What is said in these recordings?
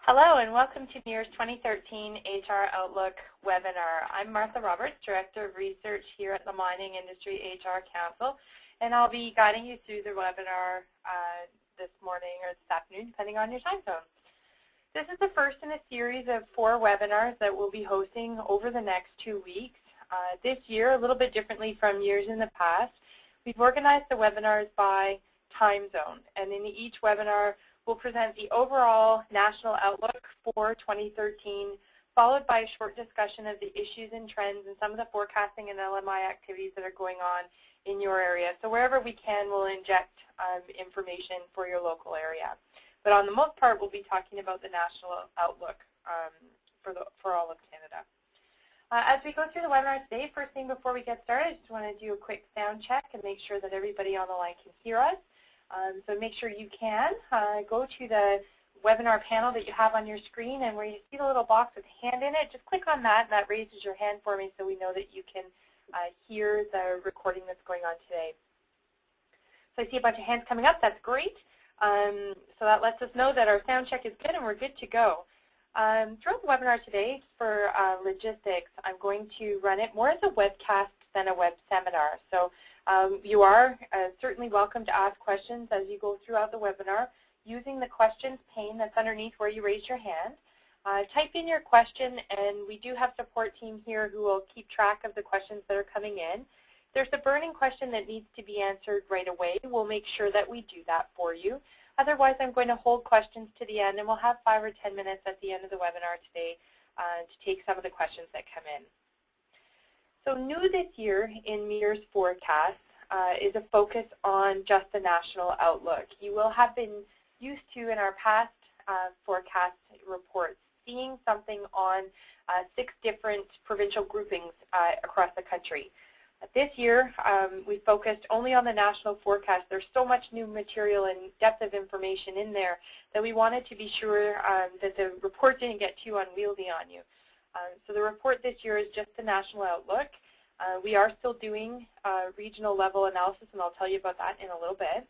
Hello and welcome to MIR's 2013 HR Outlook webinar. I'm Martha Roberts, Director of Research here at the Mining Industry HR Council, and I'll be guiding you through the webinar this morning or this afternoon, depending on your time zone. This is the first in a series of 4 webinars that we'll be hosting over the next 2 weeks. This year, a little bit differently from years in the past, we've organized the webinars by time zone, and in each webinar, we'll present the overall national outlook for 2013, followed by a short discussion of the issues and trends and some of the forecasting and LMI activities that are going on in your area. So wherever we can, we'll inject information for your local area. But on the most part, we'll be talking about the national outlook for all of Canada. As we go through the webinar today, first thing before we get started, I just want to do a quick sound check and make sure that everybody on the line can hear us. So make sure you can go to the webinar panel that you have on your screen, and where you see the little box with a hand in it, just click on that, and that raises your hand for me so we know that you can hear the recording that's going on today. So I see a bunch of hands coming up. That's great. So that lets us know that our sound check is good and we're good to go. Throughout the webinar today, for logistics, I'm going to run it more as a webcast than a web seminar. So you are certainly welcome to ask questions as you go throughout the webinar using the questions pane that's underneath where you raise your hand. Type in your question, and we do have support team here who will keep track of the questions that are coming in. If there's a burning question that needs to be answered right away, we'll make sure that we do that for you. Otherwise, I'm going to hold questions to the end, and we'll have 5 or 10 minutes at the end of the webinar today to take some of the questions that come in. So new this year in MIR's forecast is a focus on just the national outlook. You will have been used to, in our past forecast reports, seeing something on 6 different provincial groupings across the country. This year, we focused only on the national forecast. There's so much new material and depth of information in there that we wanted to be sure that the report didn't get too unwieldy on you. So the report this year is just the national outlook. We are still doing regional level analysis, and I'll tell you about that in a little bit.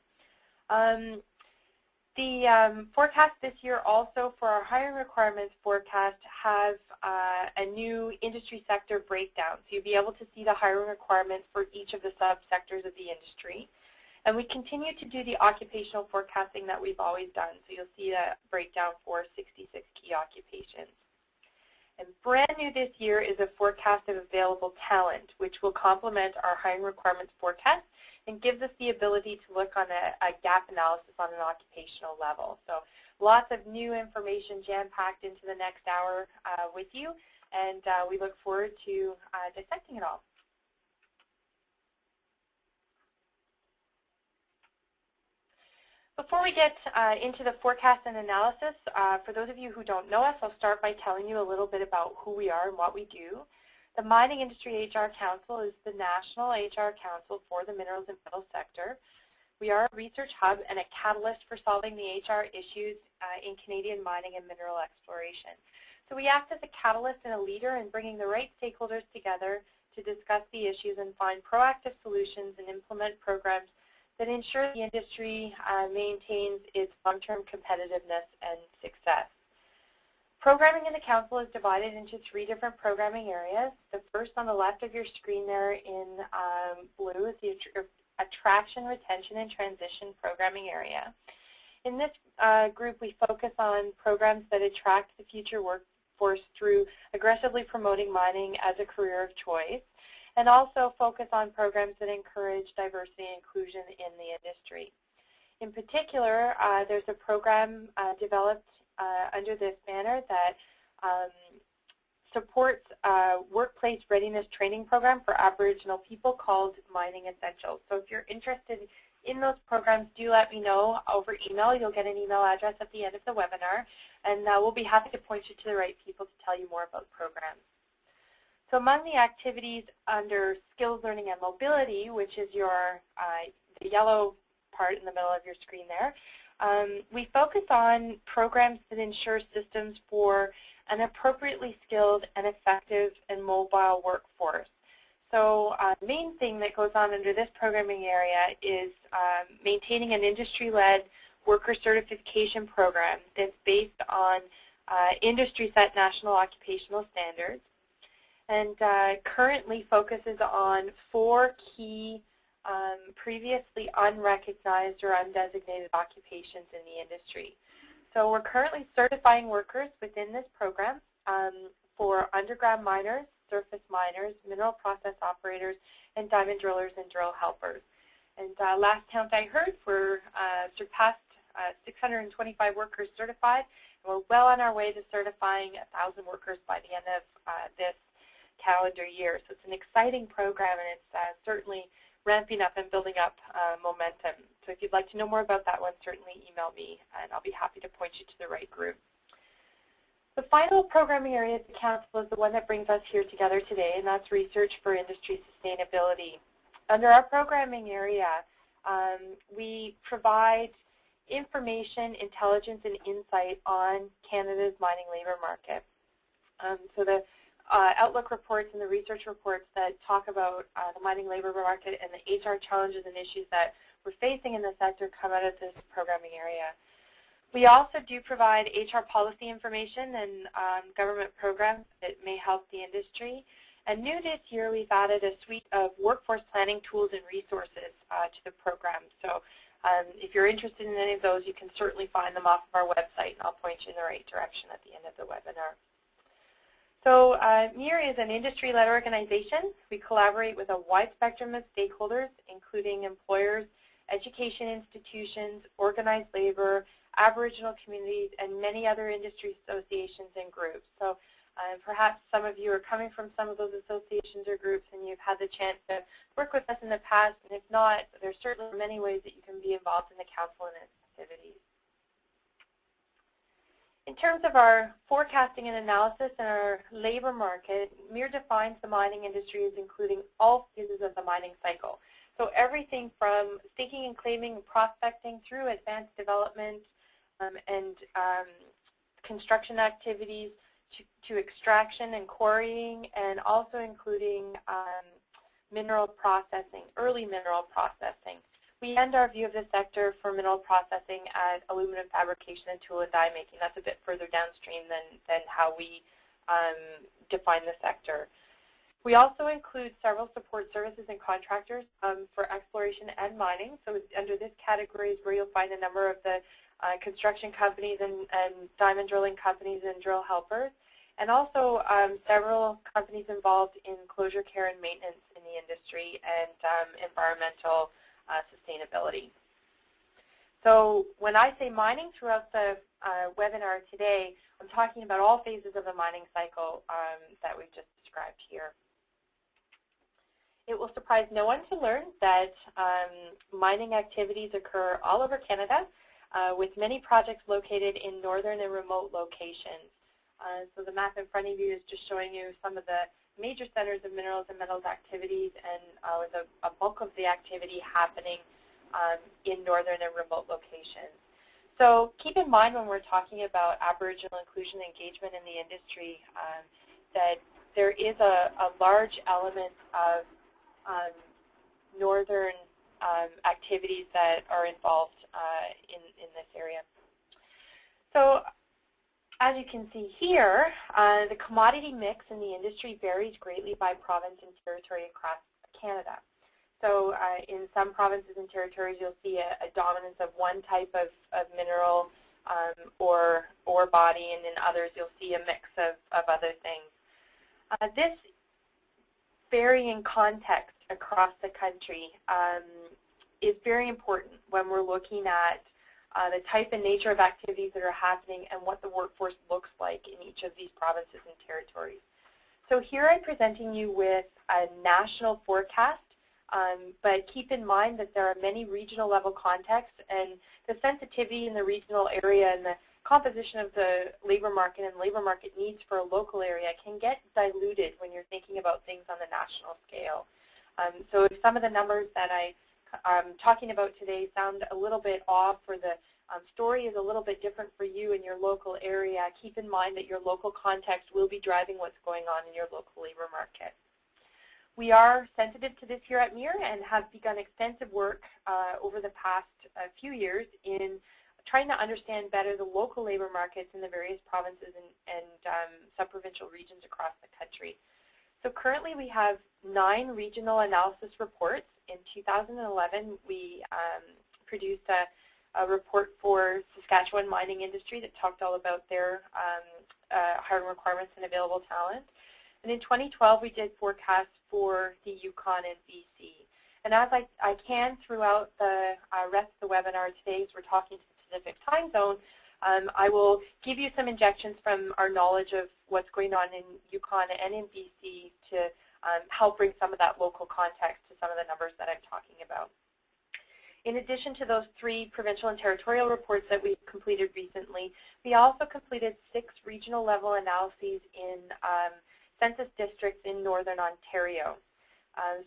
The forecast this year also for our hiring requirements forecast has a new industry sector breakdown. So you'll be able to see the hiring requirements for each of the subsectors of the industry. And we continue to do the occupational forecasting that we've always done. So you'll see that breakdown for 66 key occupations. And brand new this year is a forecast of available talent, which will complement our hiring requirements forecast and gives us the ability to look on a gap analysis on an occupational level. So lots of new information jam-packed into the next hour with you, and we look forward to dissecting it all. Before we get into the forecast and analysis, for those of you who don't know us, I'll start by telling you a little bit about who we are and what we do. The Mining Industry HR Council is the national HR council for the minerals and metals sector. We are a research hub and a catalyst for solving the HR issues in Canadian mining and mineral exploration. So we act as a catalyst and a leader in bringing the right stakeholders together to discuss the issues and find proactive solutions and implement programs that ensure the industry maintains its long-term competitiveness and success. Programming in the Council is divided into 3 different programming areas. The first on the left of your screen there in blue is the Attraction, Retention, and Transition programming area. In this group, we focus on programs that attract the future workforce through aggressively promoting mining as a career of choice, and also focus on programs that encourage diversity and inclusion in the industry. In particular, there's a program developed under this banner that supports a workplace readiness training program for Aboriginal people called Mining Essentials. So if you're interested in those programs, do let me know over email. You'll get an email address at the end of the webinar, and we'll be happy to point you to the right people to tell you more about programs. So among the activities under Skills, Learning, and Mobility, which is your the yellow part in the middle of your screen there, we focus on programs that ensure systems for an appropriately skilled and effective and mobile workforce. So the main thing that goes on under this programming area is maintaining an industry-led worker certification program that's based on industry set national occupational standards, and currently focuses on 4 key previously unrecognized or undesignated occupations in the industry. So we're currently certifying workers within this program for underground miners, surface miners, mineral process operators, and diamond drillers and drill helpers. And last count I heard, we're surpassed 625 workers certified, and we're well on our way to certifying 1,000 workers by the end of this calendar year. So it's an exciting program, and it's certainly ramping up and building up momentum. So if you'd like to know more about that one, certainly email me, and I'll be happy to point you to the right group. The final programming area at the Council is the one that brings us here together today, and that's research for industry sustainability. Under our programming area, we provide information, intelligence, and insight on Canada's mining labor market. So the Outlook reports and the research reports that talk about the mining labor market and the HR challenges and issues that we're facing in the sector come out of this programming area. We also do provide HR policy information and government programs that may help the industry. And new this year, we've added a suite of workforce planning tools and resources to the program. So if you're interested in any of those, you can certainly find them off of our website, and I'll point you in the right direction at the end of the webinar. So MIR is an industry-led organization. We collaborate with a wide spectrum of stakeholders, including employers, education institutions, organized labor, Aboriginal communities, and many other industry associations and groups. So perhaps some of you are coming from some of those associations or groups, and you've had the chance to work with us in the past, and if not, there's certainly many ways that you can be involved in the Council and its activities. In terms of our forecasting and analysis and our labor market, MIR defines the mining industry as including all phases of the mining cycle. So everything from staking and claiming and prospecting through advanced development and construction activities to extraction and quarrying, and also including mineral processing, early mineral processing. We end our view of the sector for mineral processing at aluminum fabrication and tool and die making. That's a bit further downstream than how we define the sector. We also include several support services and contractors for exploration and mining. So under this category is where you'll find a number of the construction companies and diamond drilling companies and drill helpers, and also several companies involved in closure care and maintenance in the industry and environmental sustainability. So when I say mining throughout the webinar today, I'm talking about all phases of the mining cycle that we've just described here. It will surprise no one to learn that mining activities occur all over Canada, with many projects located in northern and remote locations. So the map in front of you is just showing you some of the major centers of minerals and metals activities, and with a bulk of the activity happening in northern and remote locations. So keep in mind when we're talking about Aboriginal inclusion and engagement in the industry that there is a large element of northern activities that are involved in this area. So as you can see here, the commodity mix in the industry varies greatly by province and territory across Canada. So in some provinces and territories, you'll see a dominance of one type of mineral or ore body, and in others, you'll see a mix of other things. This varying context across the country is very important when we're looking at the type and nature of activities that are happening and what the workforce looks like in each of these provinces and territories. So here I'm presenting you with a national forecast, but keep in mind that there are many regional level contexts, and the sensitivity in the regional area and the composition of the labor market and labor market needs for a local area can get diluted when you're thinking about things on the national scale. So if some of the numbers that I'm talking about today sound a little bit off, or the story is a little bit different for you in your local area, keep in mind that your local context will be driving what's going on in your local labor market. We are sensitive to this here at MIR and have begun extensive work over the past few years in trying to understand better the local labor markets in the various provinces and sub-provincial regions across the country. So currently we have 9 regional analysis reports. In 2011, we produced a report for Saskatchewan mining industry that talked all about their hiring requirements and available talent. And in 2012, we did forecasts for the Yukon and BC. And as I can throughout the rest of the webinar today, as we're talking to the Pacific time zone, I will give you some injections from our knowledge of what's going on in Yukon and in BC to help bring some of that local context to some of the numbers that I'm talking about. In addition to those 3 provincial and territorial reports that we completed recently, we also completed 6 regional level analyses in census districts in Northern Ontario.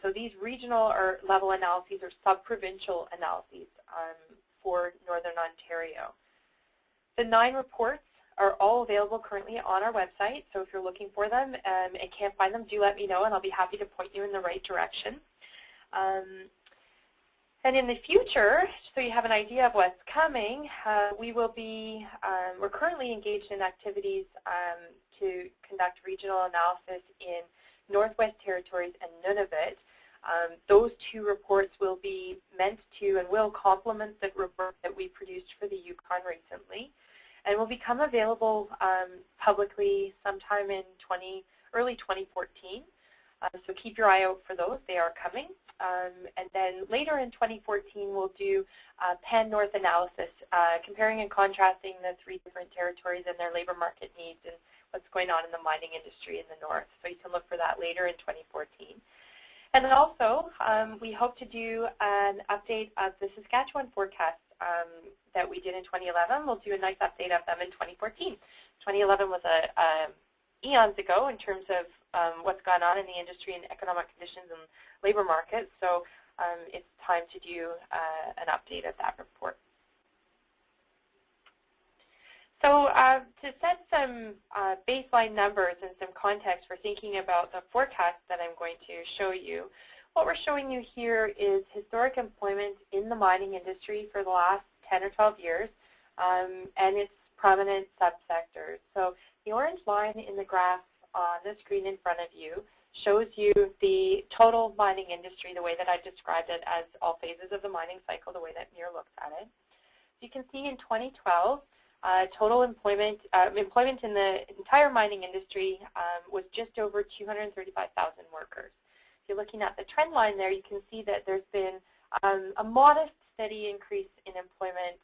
So these regional or level analyses are sub-provincial analyses for Northern Ontario. The 9 reports are all available currently on our website, so if you're looking for them and can't find them, do let me know and I'll be happy to point you in the right direction. And in the future, so you have an idea of what's coming, we will be, we're currently engaged in activities to conduct regional analysis in Northwest Territories and Nunavut. Those 2 reports will be meant to and will complement the report that we produced for the Yukon recently, and will become available publicly sometime in early 2014. So keep your eye out for those. They are coming. And then later in 2014, we'll do pan-North analysis, comparing and contrasting the 3 different territories and their labor market needs and what's going on in the mining industry in the north. So you can look for that later in 2014. And then also, we hope to do an update of the Saskatchewan forecast that we did in 2011. We'll do a nice update of them in 2014. 2011 was eons ago in terms of what's gone on in the industry and economic conditions and labor markets. So it's time to do an update of that report. So to set some baseline numbers and some context for thinking about the forecast that I'm going to show you, what we're showing you here is historic employment in the mining industry for the last 10 or 12 years and its prominent subsectors. So the orange line in the graph on the screen in front of you shows you the total mining industry, the way that I've described it as all phases of the mining cycle, the way that MIR looks at it. So you can see in 2012, total employment in the entire mining industry was just over 235,000 workers. If you're looking at the trend line there, you can see that there's been a modest, steady increase in employment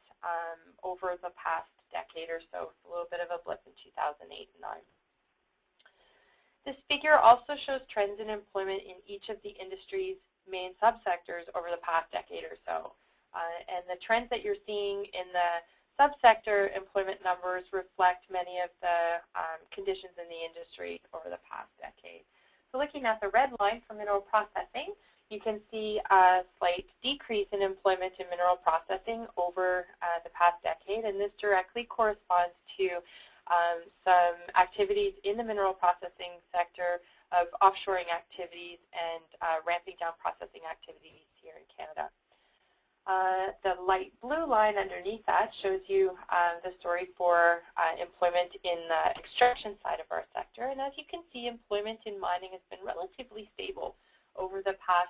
over the past decade or so. It's a little bit of a blip in 2008 and 9. This figure also shows trends in employment in each of the industry's main subsectors over the past decade or so. And the trends that you're seeing in the subsector employment numbers reflect many of the conditions in the industry over the past decade. So looking at the red line for mineral processing, you can see a slight decrease in employment in mineral processing over the past decade, and this directly corresponds to some activities in the mineral processing sector of offshoring activities and ramping down processing activities here in Canada. The light blue line underneath that shows you the story for employment in the extraction side of our sector. And as you can see, employment in mining has been relatively stable over the past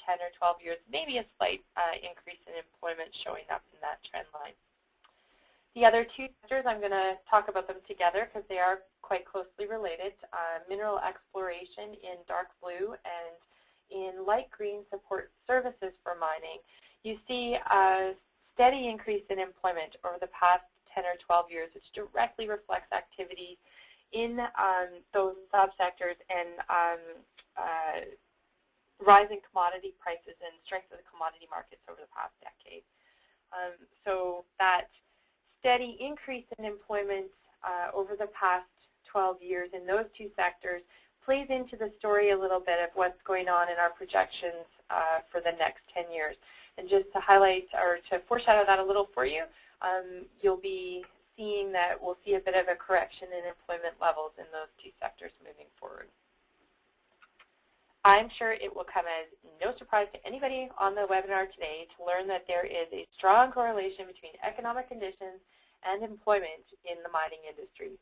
10 or 12 years, maybe a slight increase in employment showing up in that trend line. The other 2 sectors, I'm going to talk about them together because they are quite closely related. Mineral exploration in dark blue and in light green support services for mining. You see a steady increase in employment over the past 10 or 12 years, which directly reflects activities in those subsectors and rising commodity prices and strength of the commodity markets over the past decade. So that steady increase in employment over the past 12 years in those 2 sectors plays into the story a little bit of what's going on in our projections for the next 10 years. And just to highlight or to foreshadow that a little for you, you'll be seeing that we'll see a bit of a correction in employment levels in those 2 sectors moving forward. I'm sure it will come as no surprise to anybody on the webinar today to learn that there is a strong correlation between economic conditions and employment in the mining industry.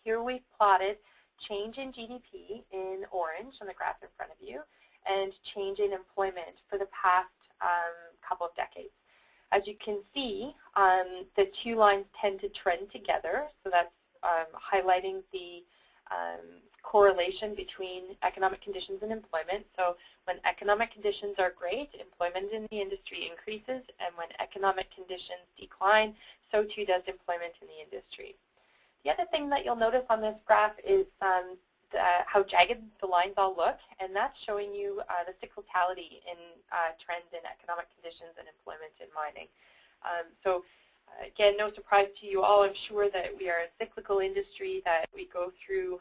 Here we've plotted change in GDP in orange on the graph in front of you and change in employment for the past couple of decades. As you can see, the two lines tend to trend together, so that's highlighting the correlation between economic conditions and employment. So when economic conditions are great, employment in the industry increases, and when economic conditions decline, so too does employment in the industry. The other thing that you'll notice on this graph is how jagged the lines all look, and that's showing you the cyclicality in trends in economic conditions and employment in mining. Again, no surprise to you all, I'm sure that we are a cyclical industry, that we go through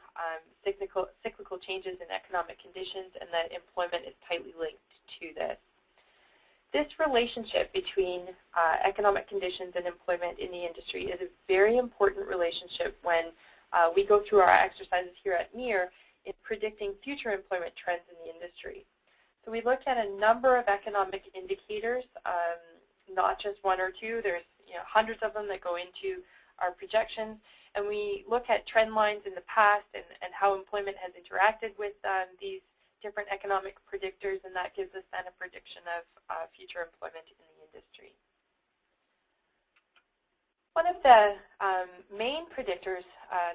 cyclical changes in economic conditions, and that employment is tightly linked to this. This relationship between economic conditions and employment in the industry is a very important relationship when we go through our exercises here at NEAR in predicting future employment trends in the industry. So we look at a number of economic indicators, not just one or two. There's hundreds of them that go into our projections, and we look at trend lines in the past and how employment has interacted with these different economic predictors, and that gives us then a prediction of future employment in the industry. One of the main predictors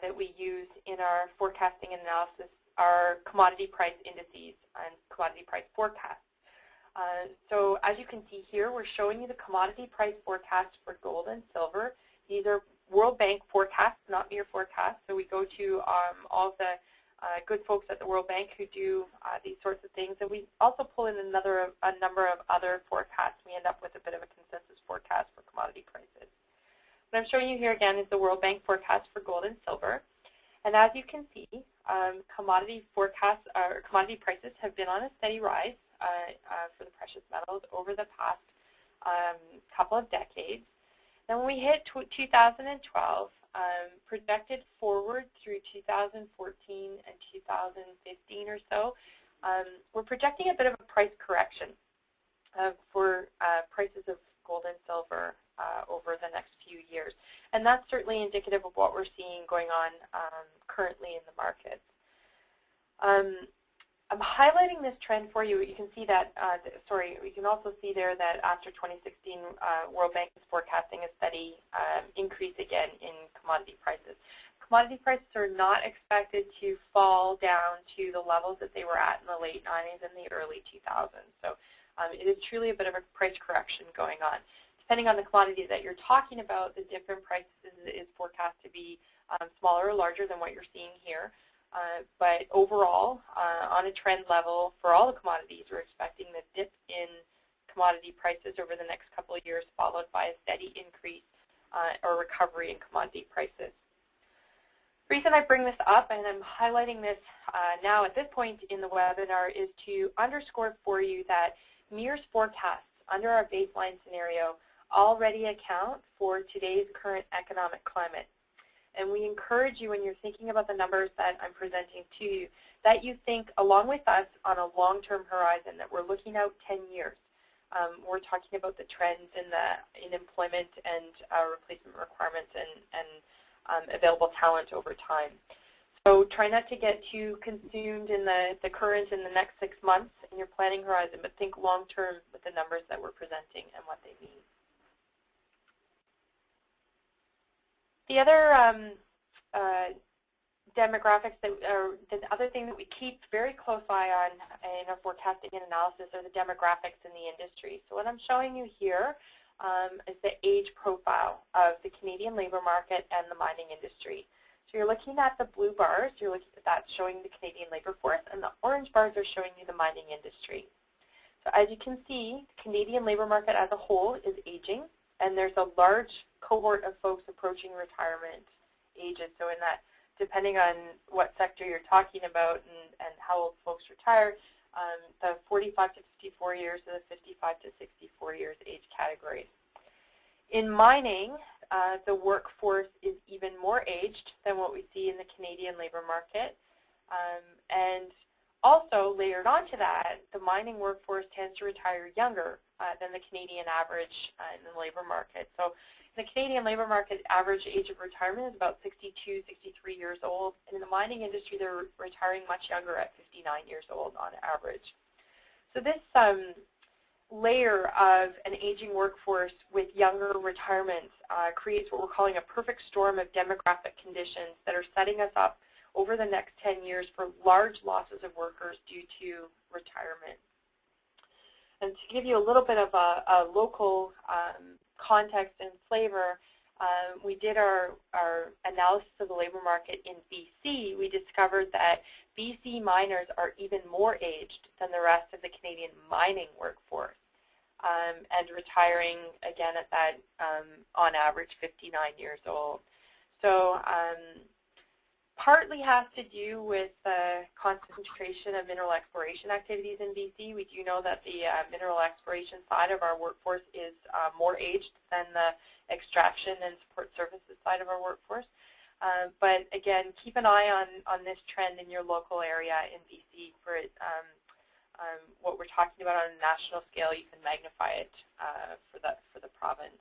that we use in our forecasting and analysis are commodity price indices and commodity price forecasts. So as you can see here, we're showing you the commodity price forecast for gold and silver. These are World Bank forecasts, not mere forecasts. So we go to all the good folks at the World Bank who do these sorts of things. And we also pull in a number of other forecasts. We end up with a bit of a consensus forecast for commodity prices. What I'm showing you here again is the World Bank forecast for gold and silver. And as you can see, commodity forecasts or commodity prices have been on a steady rise for the precious metals over the past couple of decades. Then when we hit 2012, projected forward through 2014 and 2015 or so, we're projecting a bit of a price correction for prices of gold and silver over the next few years. And that's certainly indicative of what we're seeing going on currently in the markets. I'm highlighting this trend for you. You can see that, we can also see there that after 2016, World Bank is forecasting a steady increase again in commodity prices. Commodity prices are not expected to fall down to the levels that they were at in the late 90s and the early 2000s. So it is truly a bit of a price correction going on. Depending on the commodity that you're talking about, the different prices is forecast to be smaller or larger than what you're seeing here. But overall, on a trend level for all the commodities, we're expecting the dip in commodity prices over the next couple of years, followed by a steady increase or recovery in commodity prices. The reason I bring this up, and I'm highlighting this now at this point in the webinar, is to underscore for you that NEAR's forecasts under our baseline scenario already account for today's current economic climate. And we encourage you, when you're thinking about the numbers that I'm presenting to you, that you think along with us on a long-term horizon, that we're looking out 10 years. We're talking about the trends in employment and replacement requirements and available talent over time. So try not to get too consumed in the current in the next 6 months in your planning horizon, but think long-term with the numbers that we're presenting and what they mean. The other demographics the other thing that we keep very close eye on in our forecasting and analysis are the demographics in the industry. So what I'm showing you here is the age profile of the Canadian labor market and the mining industry. So you're looking at the blue bars, you're looking at that showing the Canadian labor force, and the orange bars are showing you the mining industry. So as you can see, the Canadian labor market as a whole is aging, and there's a large cohort of folks approaching retirement ages. So in that, depending on what sector you're talking about and how old folks retire, the 45 to 54 years to the 55 to 64 years age category. In mining, the workforce is even more aged than what we see in the Canadian labor market. And Also, layered onto that, the mining workforce tends to retire younger than the Canadian average in the labor market. So in the Canadian labor market, average age of retirement is about 62, 63 years old. And in the mining industry, they're retiring much younger at 59 years old on average. So this layer of an aging workforce with younger retirements creates what we're calling a perfect storm of demographic conditions that are setting us up over the next 10 years for large losses of workers due to retirement. And to give you a little bit of a local context and flavor, we did our analysis of the labor market in BC. We discovered that BC miners are even more aged than the rest of the Canadian mining workforce, and retiring again at that, on average, 59 years old. So partly has to do with the concentration of mineral exploration activities in BC. We do know that the mineral exploration side of our workforce is more aged than the extraction and support services side of our workforce. But again, keep an eye on this trend in your local area in BC for it. What we're talking about on a national scale, you can magnify it for the province.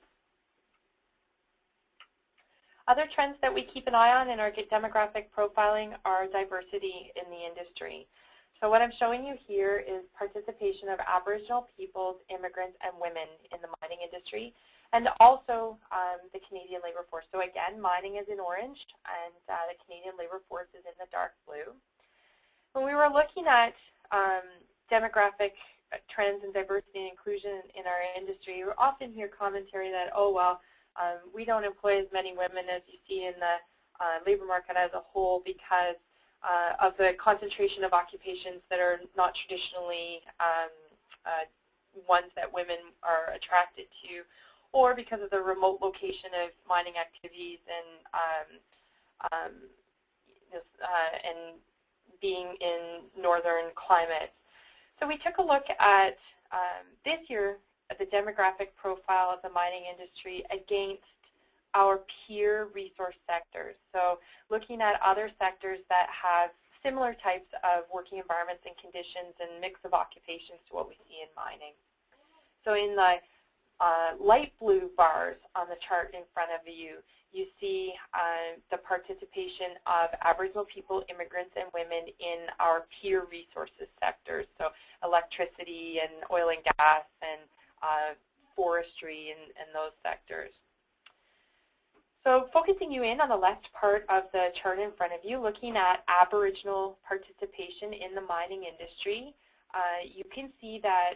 Other trends that we keep an eye on in our demographic profiling are diversity in the industry. So what I'm showing you here is participation of Aboriginal peoples, immigrants, and women in the mining industry, and also the Canadian labor force. So again, mining is in orange, and the Canadian labor force is in the dark blue. When we were looking at demographic trends and diversity and inclusion in our industry, we often hear commentary that, oh, well, we don't employ as many women as you see in the labor market as a whole because of the concentration of occupations that are not traditionally ones that women are attracted to, or because of the remote location of mining activities and being in northern climates. So we took a look at this year the demographic profile of the mining industry against our peer resource sectors. So looking at other sectors that have similar types of working environments and conditions and mix of occupations to what we see in mining. So in the light blue bars on the chart in front of you, you see the participation of Aboriginal people, immigrants, and women in our peer resources sectors, so electricity and oil and gas and forestry and those sectors. So focusing you in on the left part of the chart in front of you, looking at Aboriginal participation in the mining industry, you can see that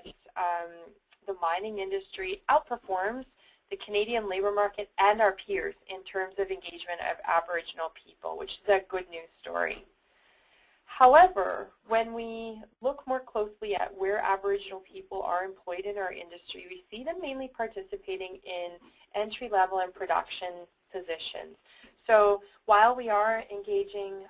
the mining industry outperforms the Canadian labor market and our peers in terms of engagement of Aboriginal people, which is a good news story. However, when we look more closely at where Aboriginal people are employed in our industry, we see them mainly participating in entry-level and production positions. So while we are engaging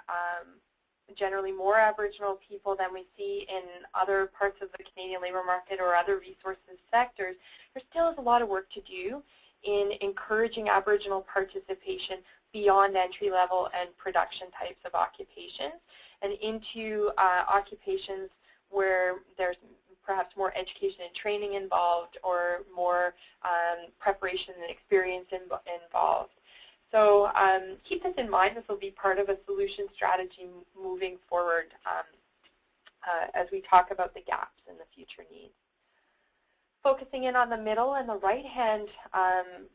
generally more Aboriginal people than we see in other parts of the Canadian labor market or other resources sectors, there still is a lot of work to do in encouraging Aboriginal participation beyond entry-level and production types of occupations and into occupations where there's perhaps more education and training involved or more preparation and experience involved. So keep this in mind. This will be part of a solution strategy moving forward as we talk about the gaps and the future needs. Focusing in on the middle and the right-hand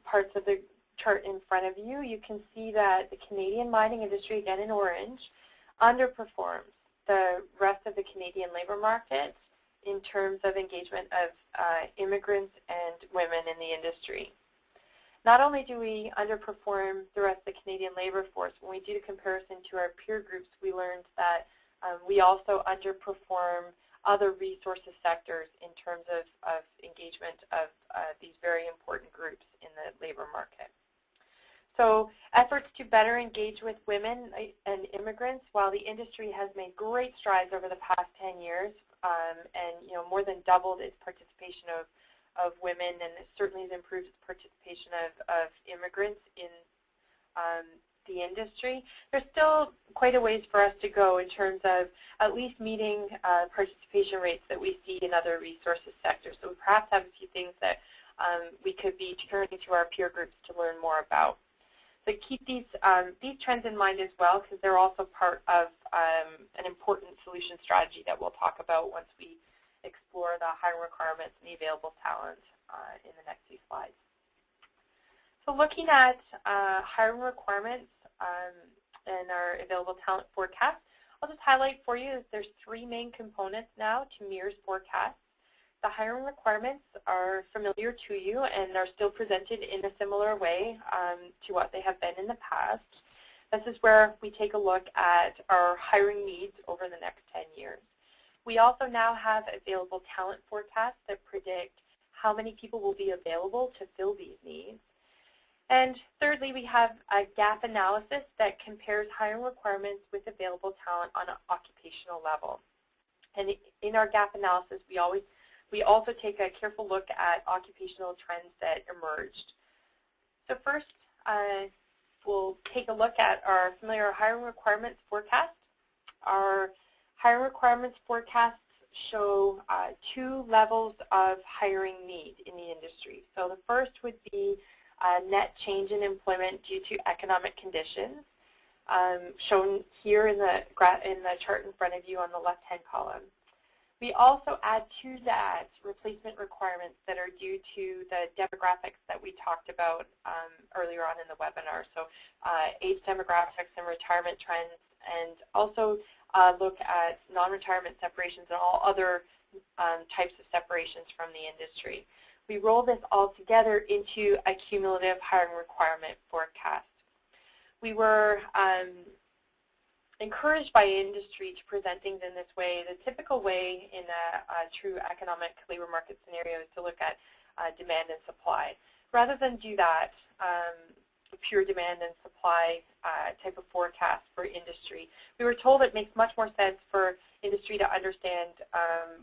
parts of the chart in front of you, you can see that the Canadian mining industry, again in orange, underperforms the rest of the Canadian labor market in terms of engagement of immigrants and women in the industry. Not only do we underperform the rest of the Canadian labor force, when we did a comparison to our peer groups, we learned that we also underperform other resources sectors in terms of engagement of these very important groups in the labor market. So efforts to better engage with women and immigrants, while the industry has made great strides over the past 10 years and more than doubled its participation of women, and it certainly has improved its participation of immigrants in the industry, there's still quite a ways for us to go in terms of at least meeting participation rates that we see in other resources sectors. So we perhaps have a few things that we could be turning to our peer groups to learn more about. So keep these trends in mind as well, because they're also part of an important solution strategy that we'll talk about once we explore the hiring requirements and the available talent in the next few slides. So looking at hiring requirements and our available talent forecast, I'll just highlight for you that there's three main components now to MERE's forecast. The hiring requirements are familiar to you and are still presented in a similar way to what they have been in the past. This is where we take a look at our hiring needs over the next 10 years. We also now have available talent forecasts that predict how many people will be available to fill these needs. And thirdly, we have a gap analysis that compares hiring requirements with available talent on an occupational level. And in our gap analysis, we also take a careful look at occupational trends that emerged. So first, we'll take a look at our familiar hiring requirements forecast. Our hiring requirements forecasts show two levels of hiring need in the industry. So the first would be net change in employment due to economic conditions, shown here in the chart in front of you on the left-hand column. We also add to that replacement requirements that are due to the demographics that we talked about earlier on in the webinar. So age demographics and retirement trends, and also look at non-retirement separations and all other types of separations from the industry. We roll this all together into a cumulative hiring requirement forecast. We were encouraged by industry to present things in this way. The typical way in a true economic labor market scenario is to look at demand and supply. Rather than do that, pure demand and supply type of forecast for industry, we were told it makes much more sense for industry to understand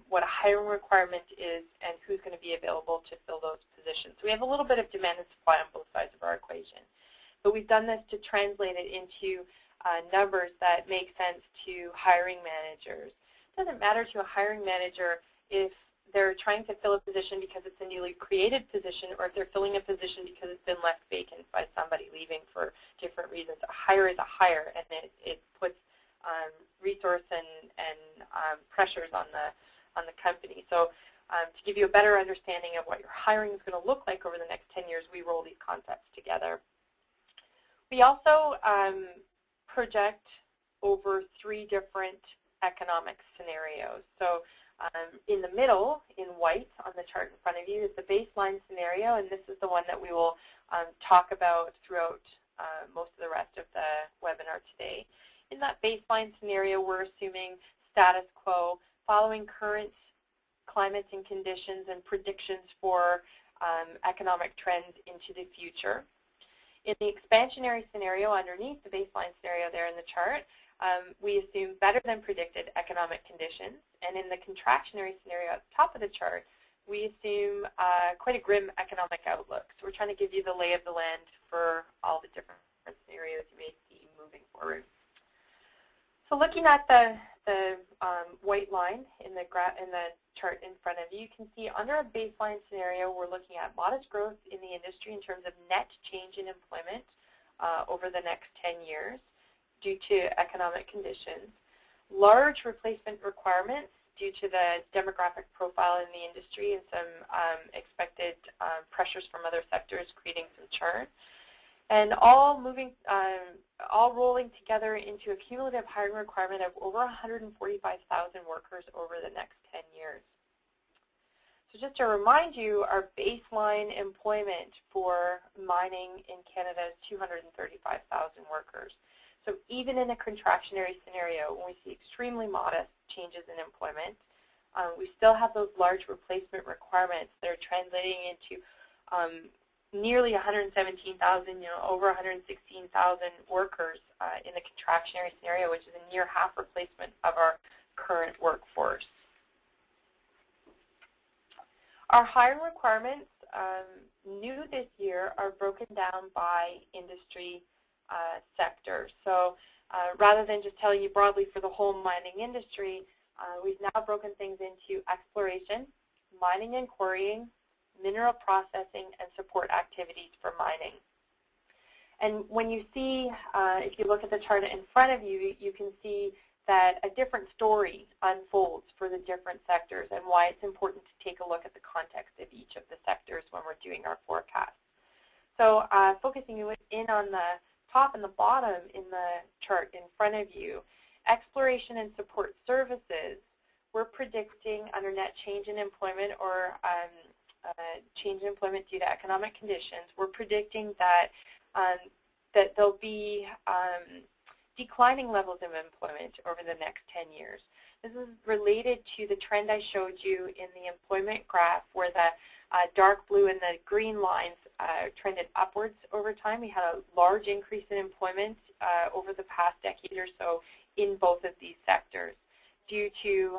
what a hiring requirement is and who's going to be available to fill those positions. So we have a little bit of demand and supply on both sides of our equation. But we've done this to translate it into numbers that make sense to hiring managers. It doesn't matter to a hiring manager if they're trying to fill a position because it's a newly created position, or if they're filling a position because it's been left vacant by somebody leaving for different reasons. A hire is a hire, and it puts resource and pressures on the company. So to give you a better understanding of what your hiring is going to look like over the next 10 years, we roll these concepts together. We also project over three different economic scenarios. So in the middle, in white on the chart in front of you, is the baseline scenario, and this is the one that we will talk about throughout most of the rest of the webinar today. In that baseline scenario, we're assuming status quo, following current climate and conditions and predictions for economic trends into the future. In the expansionary scenario underneath the baseline scenario there in the chart, we assume better than predicted economic conditions. And in the contractionary scenario at the top of the chart, we assume quite a grim economic outlook. So we're trying to give you the lay of the land for all the different scenarios you may see moving forward. So looking at the white line in the chart in front of you, you can see under a baseline scenario, we're looking at modest growth in the industry in terms of net change in employment over the next 10 years due to economic conditions, large replacement requirements due to the demographic profile in the industry and some expected pressures from other sectors creating some churn, and all rolling together into a cumulative hiring requirement of over 145,000 workers over the next 10 years. So just to remind you, our baseline employment for mining in Canada is 235,000 workers. So even in a contractionary scenario, when we see extremely modest changes in employment, we still have those large replacement requirements that are translating into nearly 117,000, over 116,000 workers in the contractionary scenario, which is a near half replacement of our current workforce. Our hiring requirements, new this year, are broken down by industry sector. So rather than just telling you broadly for the whole mining industry, we've now broken things into exploration, mining and quarrying, mineral processing, and support activities for mining. And when you see, if you look at the chart in front of you, you can see that a different story unfolds for the different sectors and why it's important to take a look at the context of each of the sectors when we're doing our forecast. So focusing in on the top and the bottom in the chart in front of you, exploration and support services, we're predicting under net change in employment or change in employment due to economic conditions, we're predicting that that there'll be declining levels of employment over the next 10 years. This is related to the trend I showed you in the employment graph where the dark blue and the green lines trended upwards over time. We had a large increase in employment over the past decade or so in both of these sectors due to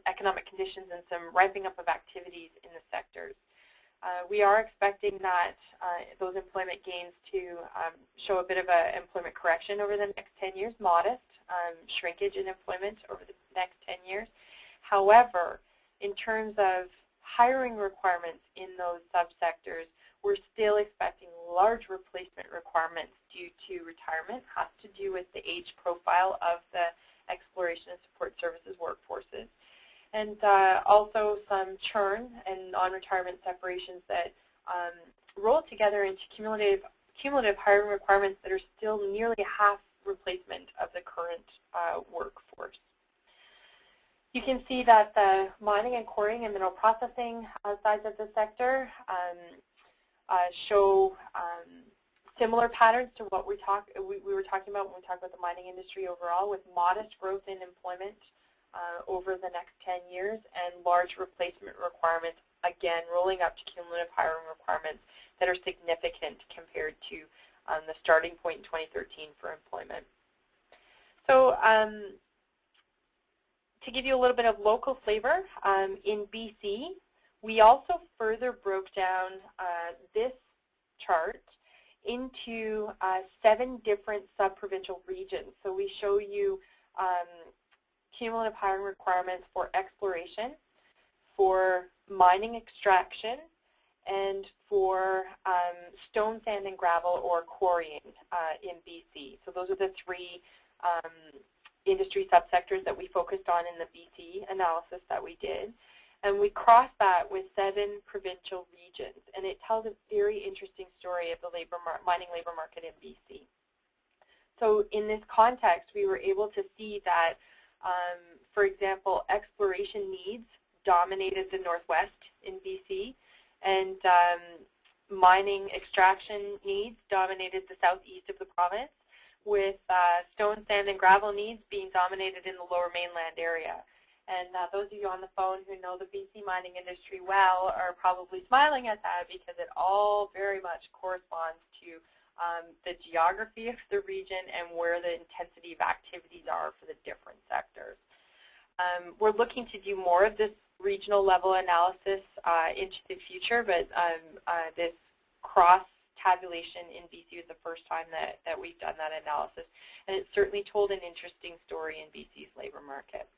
economic conditions and some ramping up of activities in the sectors. We are expecting that those employment gains to show a bit of an employment correction over the next 10 years, modest shrinkage in employment over the next 10 years. However, in terms of hiring requirements in those subsectors, we're still expecting large replacement requirements due to retirement. It has to do with the age profile of the exploration and support services workforces. And also some churn and non-retirement separations that roll together into cumulative hiring requirements that are still nearly half replacement of the current workforce. You can see that the mining and quarrying and mineral processing sides of the sector show similar patterns to what we were talking about when we talked about the mining industry overall, with modest growth in employment over the next 10 years and large replacement requirements, again, rolling up to cumulative hiring requirements that are significant compared to the starting point in 2013 for employment. So to give you a little bit of local flavor, in BC, we also further broke down this chart into 7 different sub-provincial regions. So we show you cumulative hiring requirements for exploration, for mining extraction, and for stone, sand, and gravel or quarrying in BC. So those are the 3 industry subsectors that we focused on in the BC analysis that we did. And we crossed that with 7 provincial regions. And it tells a very interesting story of the mining labor market in BC. So in this context, we were able to see that for example, exploration needs dominated the northwest in BC, and mining extraction needs dominated the southeast of the province, with stone, sand, and gravel needs being dominated in the lower mainland area. And those of you on the phone who know the BC mining industry well are probably smiling at that because it all very much corresponds to the geography of the region and where the intensity of activities are for the different sectors. We're looking to do more of this regional level analysis into the future, but this cross-tabulation in BC is the first time that we've done that analysis, and it certainly told an interesting story in BC's labor market.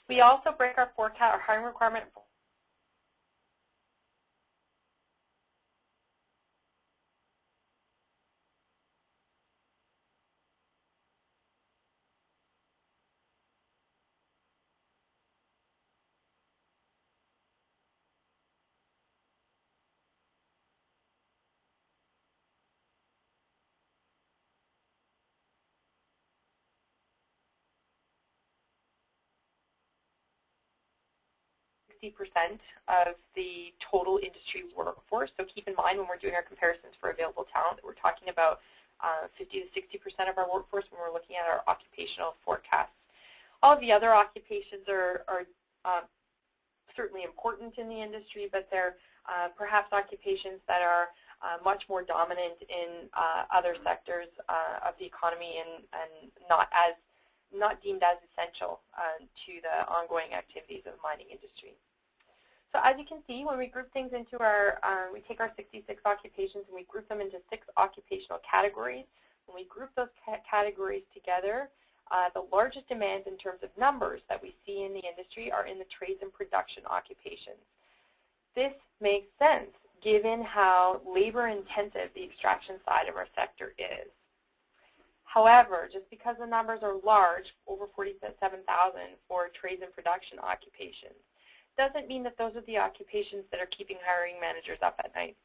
We also break our forecast, our hiring requirement. 60% of the total industry workforce. So keep in mind when we're doing our comparisons for available talent, we're talking about 50 to 60% of our workforce when we're looking at our occupational forecasts. All of the other occupations are certainly important in the industry, but they're perhaps occupations that are much more dominant in other sectors of the economy and not deemed as essential to the ongoing activities of the mining industry. So as you can see, when we group things into our, we take our 66 occupations and we group them into 6 occupational categories. When we group those categories together, the largest demands in terms of numbers that we see in the industry are in the trades and production occupations. This makes sense given how labor-intensive the extraction side of our sector is. However, just because the numbers are large, over 47,000 for trades and production occupations, doesn't mean that those are the occupations that are keeping hiring managers up at night.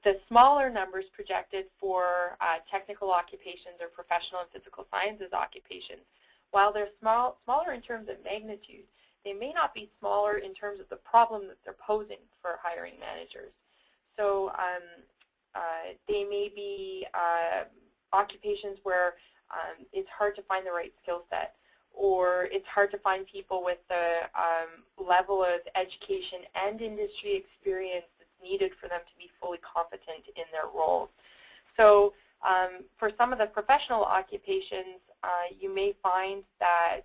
The smaller numbers projected for technical occupations or professional and physical sciences occupations, while they're smaller in terms of magnitude, they may not be smaller in terms of the problem that they're posing for hiring managers. So they may be occupations where it's hard to find the right skill set, or it's hard to find people with the level of education and industry experience that's needed for them to be fully competent in their roles. So for some of the professional occupations, you may find that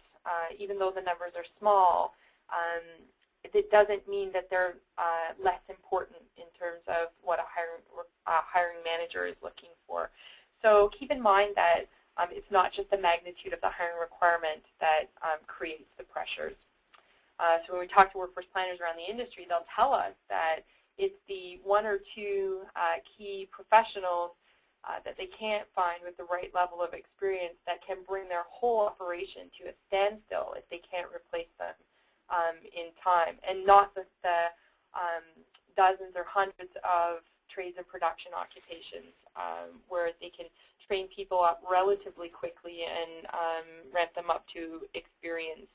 even though the numbers are small, it doesn't mean that they're less important in terms of what a hiring manager is looking for. So keep in mind that it's not just the magnitude of the hiring requirement that creates the pressures. So when we talk to workforce planners around the industry, they'll tell us that it's the 1 or 2 key professionals that they can't find with the right level of experience that can bring their whole operation to a standstill if they can't replace them in time, and not the dozens or hundreds of trades and production occupations where they can train people up relatively quickly and ramp them up to experience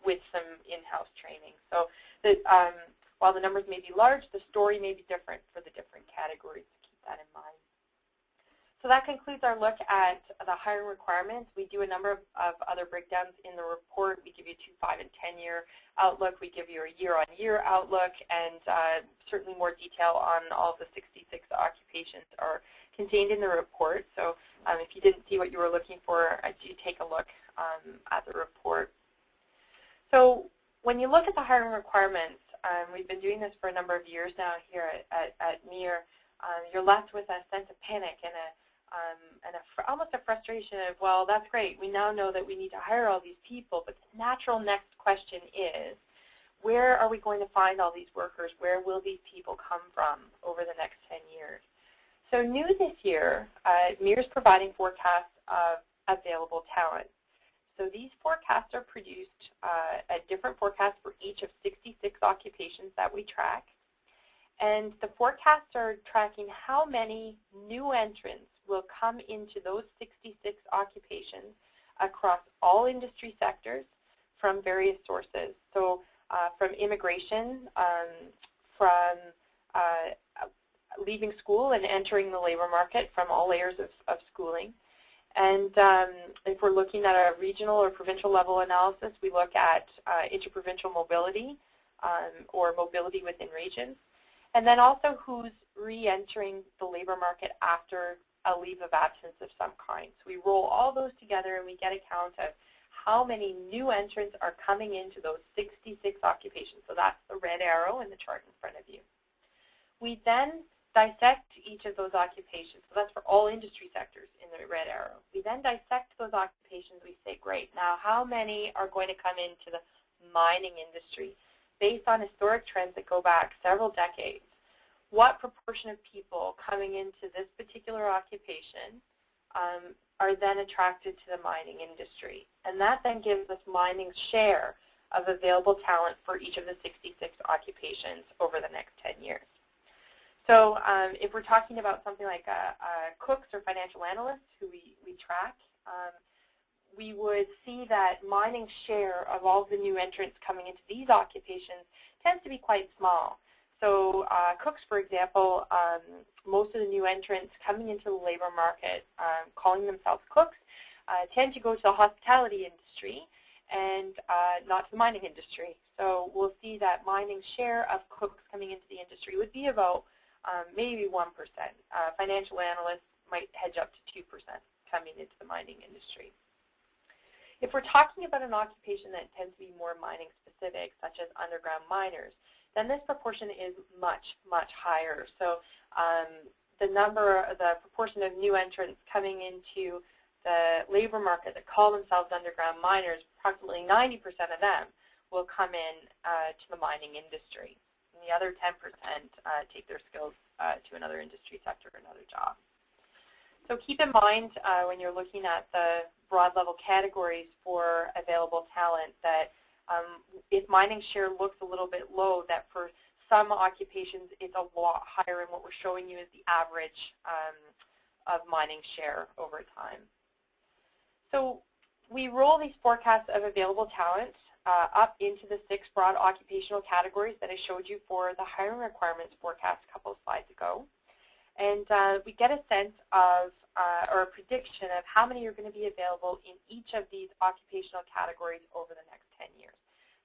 with some in-house training. So that, while the numbers may be large, the story may be different for the different categories. Keep that in mind. So that concludes our look at the hiring requirements. We do a number of other breakdowns in the report. We give you 2, 5, and 10-year outlook. We give you a year-on-year outlook, and certainly more detail on all of the 66 occupations are contained in the report. So if you didn't see what you were looking for, do take a look at the report. So when you look at the hiring requirements, we've been doing this for a number of years now here at MIR. You're left with a sense of panic and almost a frustration of, well, that's great. We now know that we need to hire all these people, but the natural next question is, where are we going to find all these workers? Where will these people come from over the next 10 years? So new this year, MIR is providing forecasts of available talent. So these forecasts are produced, a different forecast for each of 66 occupations that we track. And the forecasts are tracking how many new entrants will come into those 66 occupations across all industry sectors from various sources. So from immigration, from leaving school and entering the labor market from all layers of schooling. And if we're looking at a regional or provincial level analysis, we look at interprovincial mobility or mobility within regions. And then also who's re-entering the labor market after a leave of absence of some kind. So we roll all those together and we get a count of how many new entrants are coming into those 66 occupations. So that's the red arrow in the chart in front of you. We then dissect each of those occupations. So that's for all industry sectors in the red arrow. We then dissect those occupations. We say, great, now how many are going to come into the mining industry? Based on historic trends that go back several decades, what proportion of people coming into this particular occupation are then attracted to the mining industry? And that then gives us mining's share of available talent for each of the 66 occupations over the next 10 years. So if we're talking about something like cooks or financial analysts who we track, we would see that mining's share of all the new entrants coming into these occupations tends to be quite small. So cooks, for example, most of the new entrants coming into the labor market, calling themselves cooks, tend to go to the hospitality industry and not to the mining industry. So we'll see that mining's share of cooks coming into the industry would be about maybe 1%. Financial analysts might hedge up to 2% coming into the mining industry. If we're talking about an occupation that tends to be more mining specific, such as underground miners, then this proportion is much, much higher. So the proportion of new entrants coming into the labor market that call themselves underground miners, approximately 90% of them will come in to the mining industry. And the other 10% take their skills to another industry sector or another job. So keep in mind when you're looking at the broad level categories for available talent that if mining share looks a little bit low, that for some occupations it's a lot higher, and what we're showing you is the average of mining share over time. So we roll these forecasts of available talent up into the 6 broad occupational categories that I showed you for the hiring requirements forecast a couple of slides ago. And we get a sense of, or a prediction of how many are going to be available in each of these occupational categories over the next 10 years.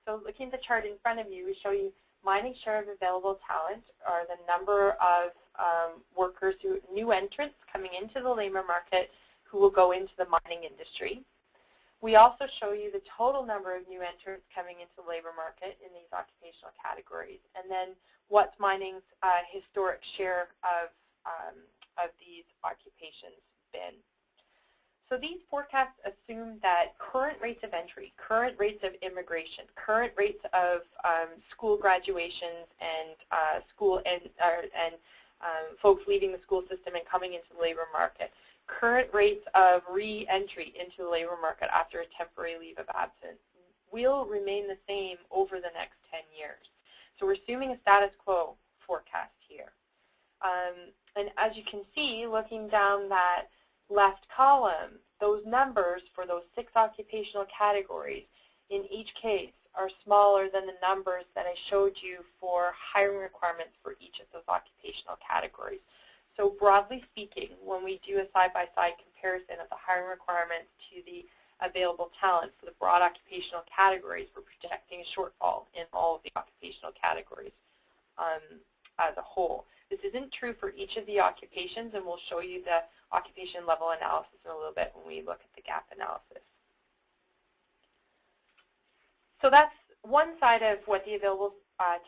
So looking at the chart in front of you, we show you mining share of available talent, or the number of workers, new entrants coming into the labor market who will go into the mining industry. We also show you the total number of new entrants coming into the labor market in these occupational categories, and then what's mining's historic share of these occupations been. So these forecasts assume that current rates of entry, current rates of immigration, current rates of school graduations and folks leaving the school system and coming into the labor market, current rates of re-entry into the labor market after a temporary leave of absence will remain the same over the next 10 years. So we're assuming a status quo forecast here. And as you can see, looking down that left column, those numbers for those 6 occupational categories in each case are smaller than the numbers that I showed you for hiring requirements for each of those occupational categories. So broadly speaking, when we do a side-by-side comparison of the hiring requirements to the available talent for the broad occupational categories, we're projecting a shortfall in all of the occupational categories as a whole. This isn't true for each of the occupations, and we'll show you the occupation level analysis in a little bit when we look at the gap analysis. So that's one side of what the available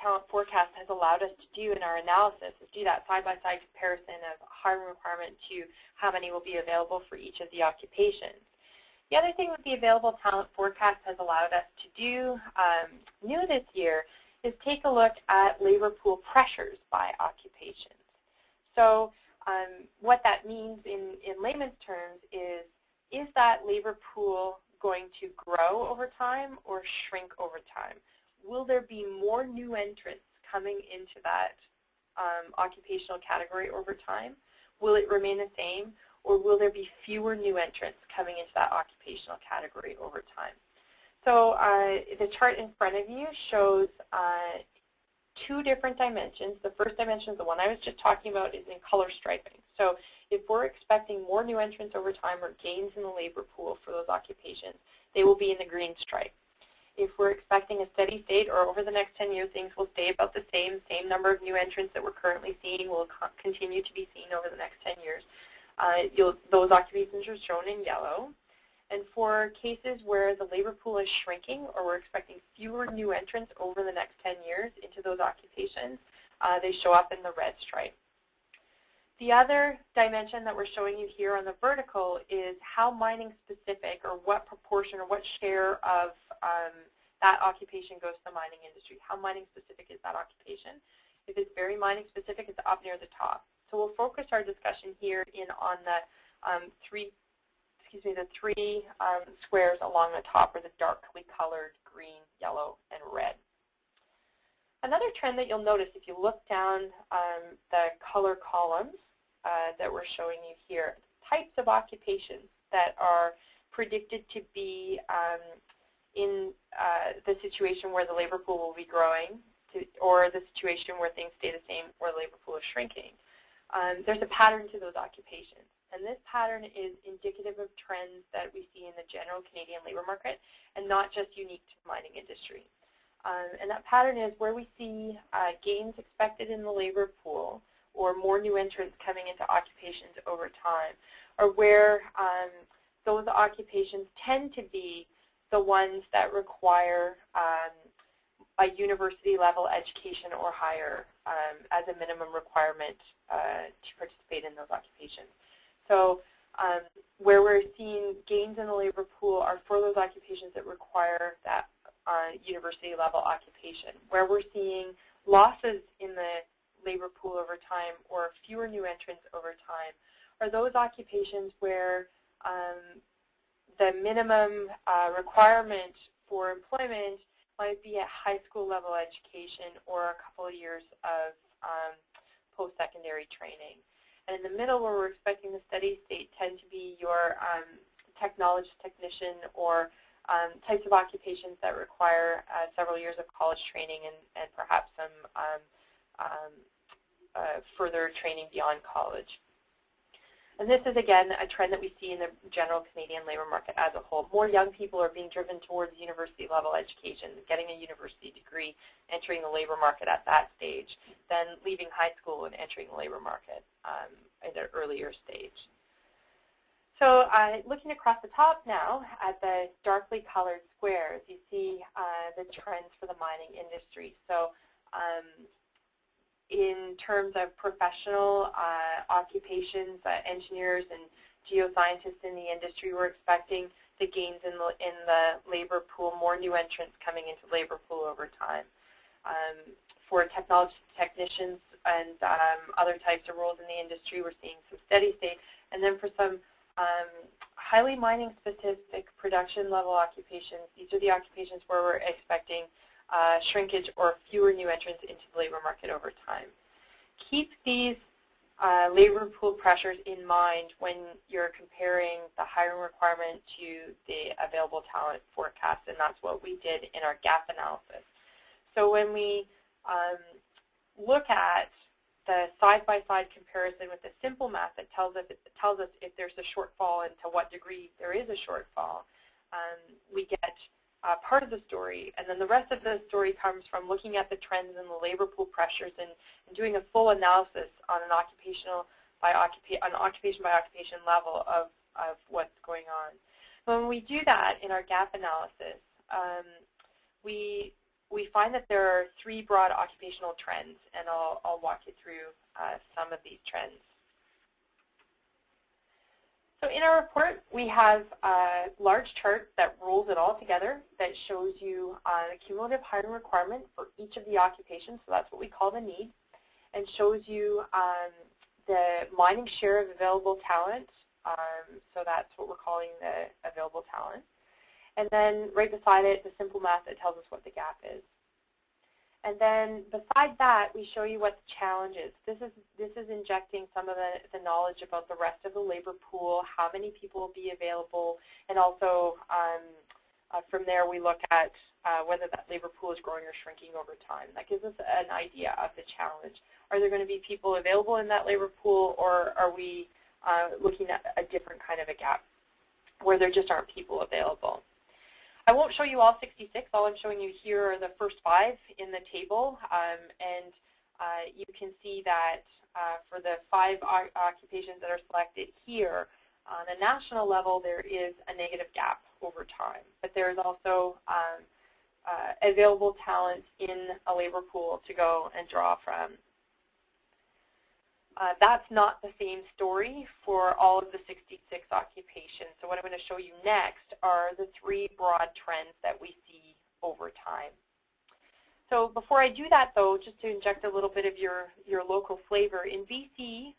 talent forecast has allowed us to do in our analysis, is do that side-by-side comparison of hiring requirement to how many will be available for each of the occupations. The other thing that the available talent forecast has allowed us to do new this year is take a look at labor pool pressures by occupations. So what that means in layman's terms is that labor pool going to grow over time or shrink over time? Will there be more new entrants coming into that occupational category over time? Will it remain the same, or will there be fewer new entrants coming into that occupational category over time? So the chart in front of you shows 2 different dimensions. The first dimension is the one I was just talking about, is in color striping. So if we're expecting more new entrants over time or gains in the labor pool for those occupations, they will be in the green stripe. If we're expecting a steady state, or over the next 10 years things will stay about the same number of new entrants that we're currently seeing will continue to be seen over the next 10 years, those occupations are shown in yellow. And for cases where the labor pool is shrinking, or we're expecting fewer new entrants over the next 10 years into those occupations, they show up in the red stripe. The other dimension that we're showing you here on the vertical is how mining specific, or what proportion or what share of that occupation goes to the mining industry. How mining specific is that occupation? If it's very mining specific, it's up near the top. So we'll focus our discussion here on the three squares along the top, or the darkly colored green, yellow, and red. Another trend that you'll notice if you look down the color columns that we're showing you here, types of occupations that are predicted to be in the situation where the labor pool will be growing, or the situation where things stay the same, where the labor pool is shrinking. There's a pattern to those occupations. And this pattern is indicative of trends that we see in the general Canadian labor market, and not just unique to the mining industry. And that pattern is where we see gains expected in the labor pool, or more new entrants coming into occupations over time, or where those occupations tend to be the ones that require a university-level education or higher as a minimum requirement to participate in those occupations. So where we're seeing gains in the labor pool are for those occupations that require that university-level occupation. Where we're seeing losses in the labor pool over time or fewer new entrants over time are those occupations where the minimum requirement for employment might be at high school level education or a couple of years of post-secondary training. And in the middle, where we're expecting the steady state, tend to be your technologist technician or types of occupations that require several years of college training and perhaps some further training beyond college. And this is, again, a trend that we see in the general Canadian labor market as a whole. More young people are being driven towards university-level education, getting a university degree, entering the labor market at that stage, than leaving high school and entering the labor market at an earlier stage. So looking across the top now at the darkly colored squares, you see the trends for the mining industry. So in terms of professional occupations, engineers and geoscientists in the industry, we're expecting the gains in the labor pool, more new entrants coming into labor pool over time. For technology technicians and other types of roles in the industry, we're seeing some steady state. And then for some highly mining specific production level occupations, these are the occupations where we're expecting shrinkage or fewer new entrants into the labor market over time. Keep these labor pool pressures in mind when you're comparing the hiring requirement to the available talent forecast, and that's what we did in our gap analysis. So when we look at the side-by-side comparison with the simple math that tells us if there's a shortfall and to what degree there is a shortfall, we get part of the story, and then the rest of the story comes from looking at the trends in the labor pool pressures and doing a full analysis on an occupation by occupation level of what's going on. When we do that in our gap analysis, we find that there are three broad occupational trends, and I'll walk you through some of these trends. So in our report, we have a large chart that rolls it all together that shows you the cumulative hiring requirement for each of the occupations, so that's what we call the need, and shows you the mining share of available talent, so that's what we're calling the available talent. And then right beside it, the simple math that tells us what the gap is. And then beside that, we show you what the challenge is. This is injecting some of the knowledge about the rest of the labor pool, how many people will be available, and also from there we look at whether that labor pool is growing or shrinking over time. That gives us an idea of the challenge. Are there going to be people available in that labor pool, or are we looking at a different kind of a gap where there just aren't people available? I won't show you all 66. All I'm showing you here are the first 5 in the table, and you can see that for the 5 occupations that are selected here, on a national level, there is a negative gap over time, but there is also available talent in a labor pool to go and draw from. That's not the same story for all of the 66 occupations. So what I'm going to show you next are the 3 broad trends that we see over time. So before I do that, though, just to inject a little bit of your local flavor, in BC,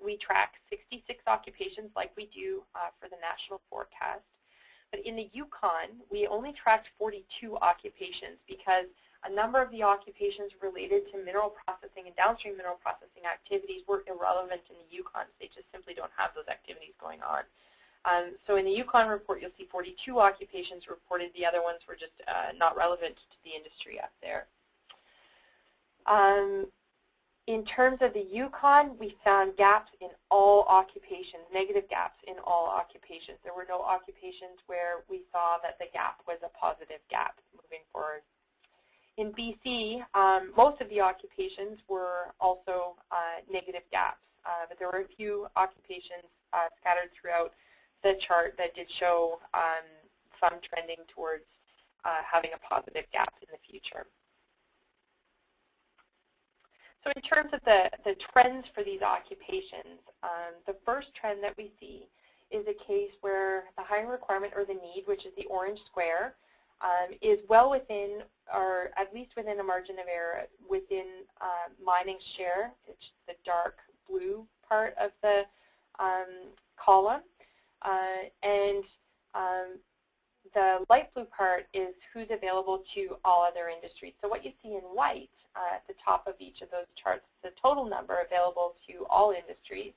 we track 66 occupations like we do for the national forecast. But in the Yukon, we only tracked 42 occupations because a number of the occupations related to mineral processing and downstream mineral processing activities were irrelevant in the Yukon. They just simply don't have those activities going on. So in the Yukon report, you'll see 42 occupations reported. The other ones were just not relevant to the industry up there. In terms of the Yukon, we found gaps in all occupations, negative gaps in all occupations. There were no occupations where we saw that the gap was a positive gap moving forward. In BC, most of the occupations were also negative gaps, but there were a few occupations scattered throughout the chart that did show some trending towards having a positive gap in the future. So in terms of the trends for these occupations, the first trend that we see is a case where the hiring requirement or the need, which is the orange square, is well within, or at least within a margin of error, within mining's share, which is the dark blue part of the column, and the light blue part is who's available to all other industries. So what you see in white at the top of each of those charts is the total number available to all industries,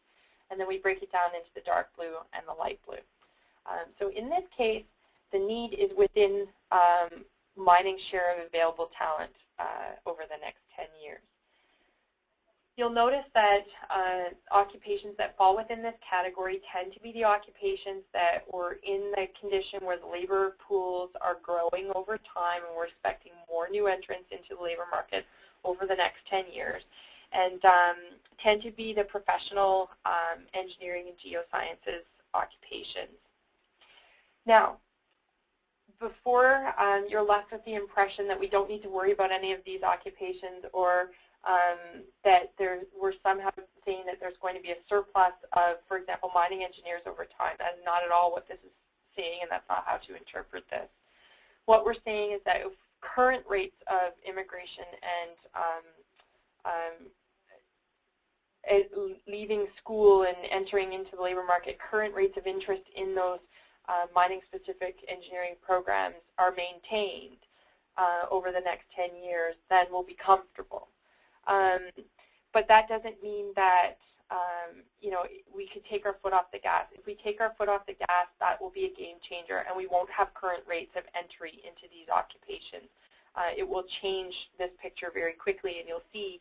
and then we break it down into the dark blue and the light blue. So in this case, the need is within mining's share of available talent over the next 10 years. You'll notice that occupations that fall within this category tend to be the occupations that were in the condition where the labor pools are growing over time, and we're expecting more new entrants into the labor market over the next 10 years, and tend to be the professional engineering and geosciences occupations. Now, before you're left with the impression that we don't need to worry about any of these occupations, or that we're somehow saying that there's going to be a surplus of, for example, mining engineers over time. That is not at all what this is saying, and that's not how to interpret this. What we're saying is that if current rates of immigration and leaving school and entering into the labor market, current rates of interest in those mining-specific engineering programs are maintained over the next 10 years, then we'll be comfortable. But that doesn't mean that we could take our foot off the gas. If we take our foot off the gas, that will be a game changer, and we won't have current rates of entry into these occupations. It will change this picture very quickly, and you'll see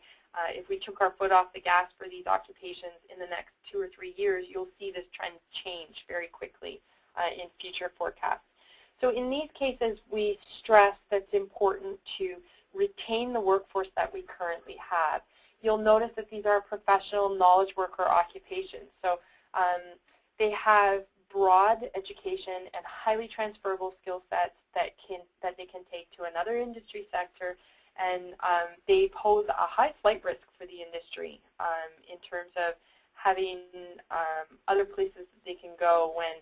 if we took our foot off the gas for these occupations in the next 2 or 3 years, you'll see this trend change very quickly in future forecasts. So in these cases, we stress that it's important to retain the workforce that we currently have. You'll notice that these are professional knowledge worker occupations. So they have broad education and highly transferable skill sets that they can take to another industry sector, and they pose a high flight risk for the industry in terms of having other places that they can go when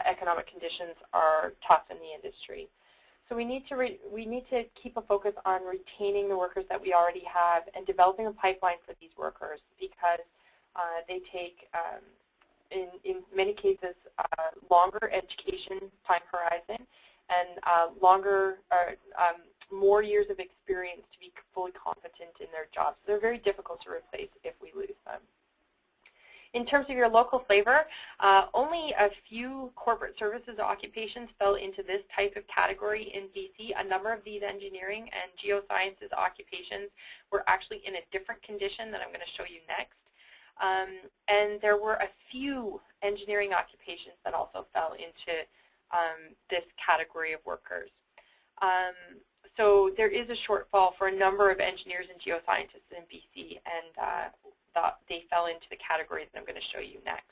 economic conditions are tough in the industry. So we need to keep a focus on retaining the workers that we already have and developing a pipeline for these workers, because they take, in many cases, longer education time horizon and more years of experience to be fully competent in their jobs. They're very difficult to replace if we lose them. In terms of your local flavor, only a few corporate services occupations fell into this type of category in BC. A number of these engineering and geosciences occupations were actually in a different condition that I'm going to show you next. And there were a few engineering occupations that also fell into this category of workers. So there is a shortfall for a number of engineers and geoscientists in BC, and they fell into the categories that I'm going to show you next.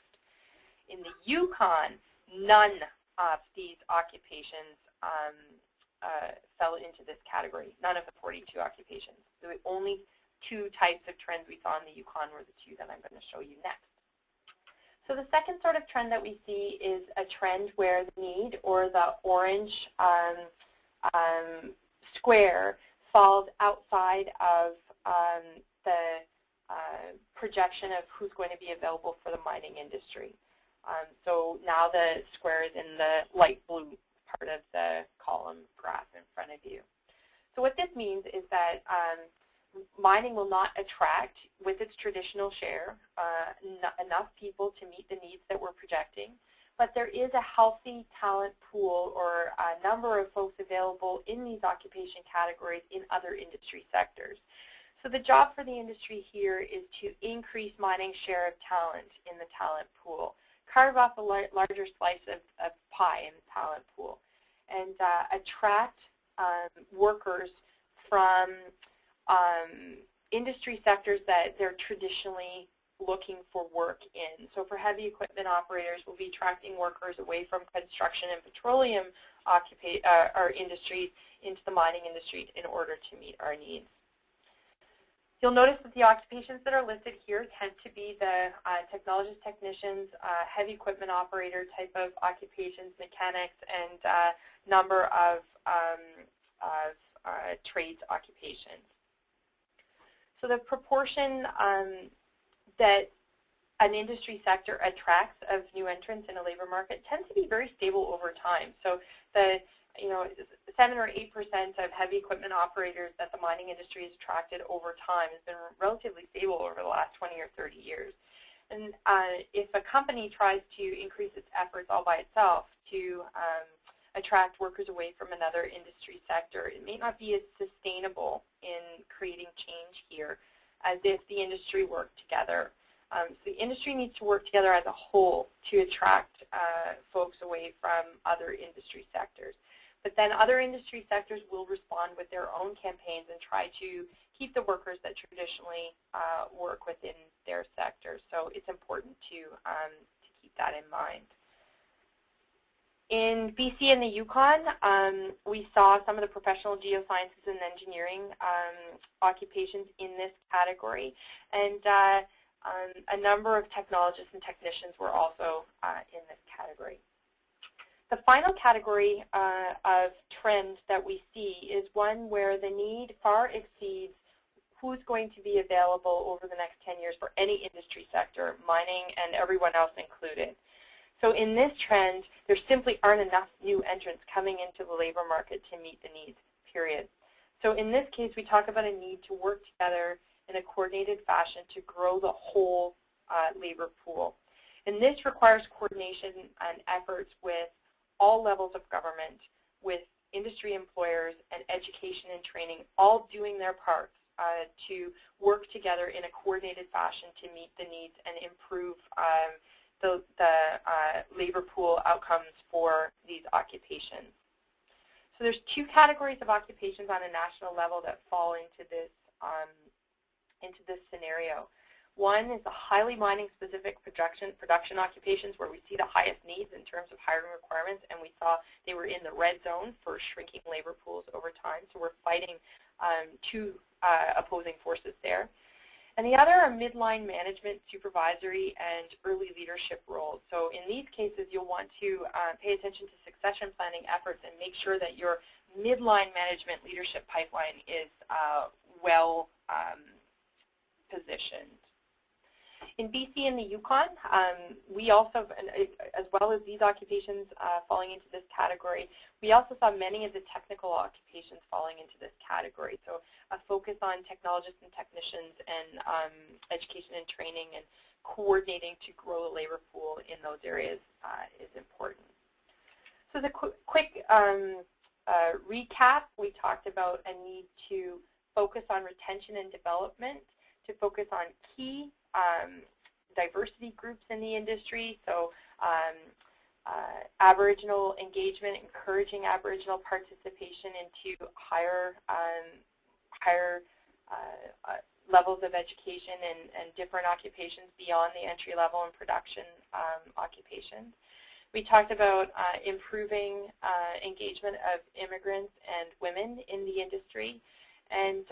In the Yukon, none of these occupations fell into this category, none of the 42 occupations. So the only 2 types of trends we saw in the Yukon were the 2 that I'm going to show you next. So the second sort of trend that we see is a trend where the need, or the orange square, falls outside of the projection of who's going to be available for the mining industry. So now the square is in the light blue part of the column graph in front of you. So what this means is that mining will not attract, with its traditional share, enough people to meet the needs that we're projecting, but there is a healthy talent pool, or a number of folks available in these occupation categories in other industry sectors. So the job for the industry here is to increase mining's share of talent in the talent pool, carve off a larger slice of pie in the talent pool, and attract workers from industry sectors that they're traditionally looking for work in. So for heavy equipment operators, we'll be attracting workers away from construction and petroleum industries into the mining industry in order to meet our needs. You'll notice that the occupations that are listed here tend to be the technologists, technicians, heavy equipment operator type of occupations, mechanics, and number of trades occupations. So the proportion that an industry sector attracts of new entrants in a labor market tends to be very stable over time. So the 7 or 8% of heavy equipment operators that the mining industry has attracted over time has been relatively stable over the last 20 or 30 years. And if a company tries to increase its efforts all by itself to attract workers away from another industry sector, it may not be as sustainable in creating change here as if the industry worked together. So the industry needs to work together as a whole to attract folks away from other industry sectors. But then other industry sectors will respond with their own campaigns and try to keep the workers that traditionally work within their sector. So it's important to keep that in mind. In BC and the Yukon, we saw some of the professional geosciences and engineering occupations in this category, and a number of technologists and technicians were also in this category. The final category of trend that we see is one where the need far exceeds who's going to be available over the next 10 years for any industry sector, mining and everyone else included. So in this trend, there simply aren't enough new entrants coming into the labor market to meet the needs, period. So in this case, we talk about a need to work together in a coordinated fashion to grow the whole labor pool. And this requires coordination and efforts with all levels of government, with industry employers and education and training, all doing their parts to work together in a coordinated fashion to meet the needs and improve the labor pool outcomes for these occupations. So there's two categories of occupations on a national level that fall into this scenario. One is the highly mining-specific production occupations where we see the highest needs in terms of hiring requirements, and we saw they were in the red zone for shrinking labor pools over time. So we're fighting two opposing forces there. And the other are midline management, supervisory, and early leadership roles. So in these cases, you'll want to pay attention to succession planning efforts and make sure that your midline management leadership pipeline is well positioned. In BC and the Yukon, we also, as well as these occupations falling into this category, we also saw many of the technical occupations falling into this category. So a focus on technologists and technicians and education and training and coordinating to grow the labor pool in those areas is important. So the quick recap, we talked about a need to focus on retention and development, to focus on key diversity groups in the industry, so Aboriginal engagement, encouraging Aboriginal participation into higher levels of education and different occupations beyond the entry level and production occupations. We talked about improving engagement of immigrants and women in the industry, and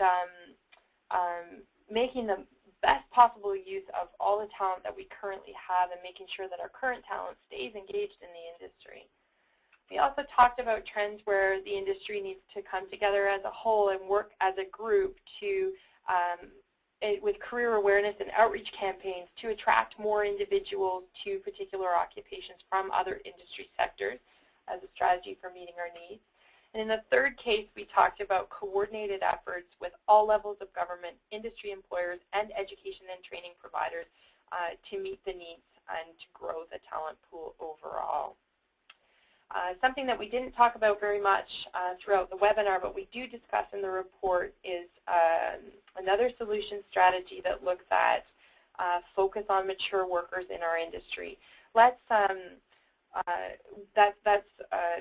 making the best possible use of all the talent that we currently have and making sure that our current talent stays engaged in the industry. We also talked about trends where the industry needs to come together as a whole and work as a group to, with career awareness and outreach campaigns to attract more individuals to particular occupations from other industry sectors as a strategy for meeting our needs. And in the third case, we talked about coordinated efforts with all levels of government, industry employers, and education and training providers to meet the needs and to grow the talent pool overall. Something that we didn't talk about very much throughout the webinar, but we do discuss in the report, is another solution strategy that looks at focus on mature workers in our industry. Let's that's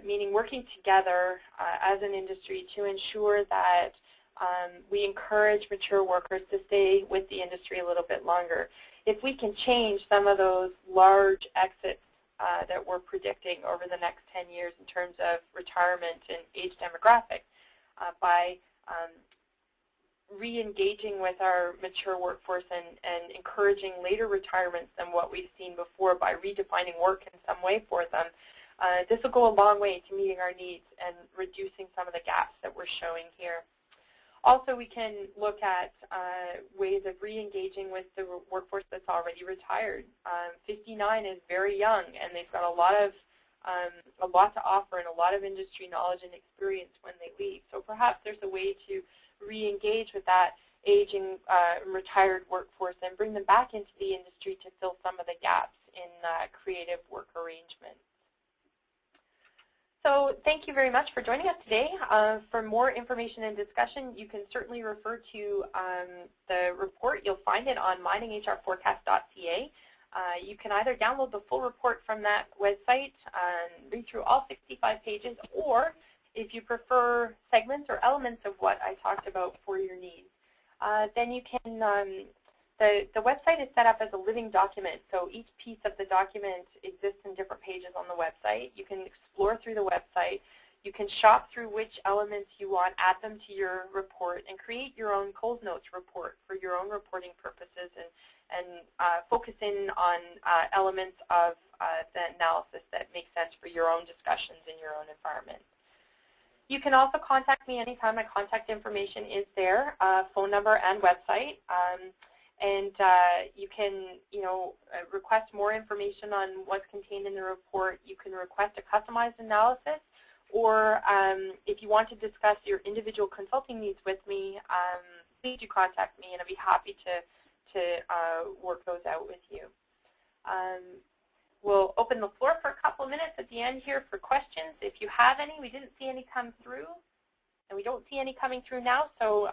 meaning working together as an industry to ensure that We encourage mature workers to stay with the industry a little bit longer. If we can change some of those large exits that we're predicting over the next 10 years in terms of retirement and age demographics by re-engaging with our mature workforce and encouraging later retirements than what we've seen before by redefining work in some way for them, this will go a long way to meeting our needs and reducing some of the gaps that we're showing here. Also, we can look at ways of re-engaging with the workforce that's already retired. 59 is very young, and they've got a lot to offer and a lot of industry knowledge and experience when they leave. So perhaps there's a way to re-engage with that aging retired workforce and bring them back into the industry to fill some of the gaps in creative work arrangements. So thank you very much for joining us today. For more information and discussion, you can certainly refer to the report. You'll find it on mininghrforecast.ca. You can either download the full report from that website and read through all 65 pages, or if you prefer segments or elements of what I talked about for your needs, then you can, the website is set up as a living document, so each piece of the document exists in different pages on the website. You can explore through the website. You can shop through which elements you want, add them to your report, and create your own Coles Notes report for your own reporting purposes and focus in on elements of the analysis that make sense for your own discussions in your own environment. You can also contact me anytime. My contact information is there, phone number and website. And you can, request more information on what's contained in the report. You can request a customized analysis, or if you want to discuss your individual consulting needs with me, please do contact me, and I'll be happy to work those out with you. We'll open the floor for a couple of minutes at the end here for questions. If you have any, we didn't see any come through, and we don't see any coming through now. So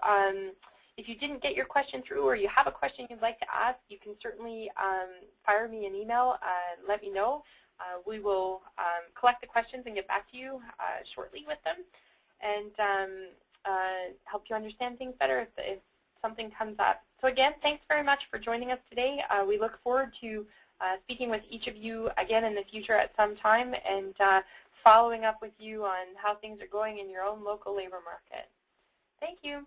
if you didn't get your question through, or you have a question you'd like to ask, you can certainly fire me an email and let me know. We will collect the questions and get back to you shortly with them, and help you understand things better if something comes up. So again, thanks very much for joining us today. We look forward to speaking with each of you again in the future at some time, and following up with you on how things are going in your own local labor market. Thank you.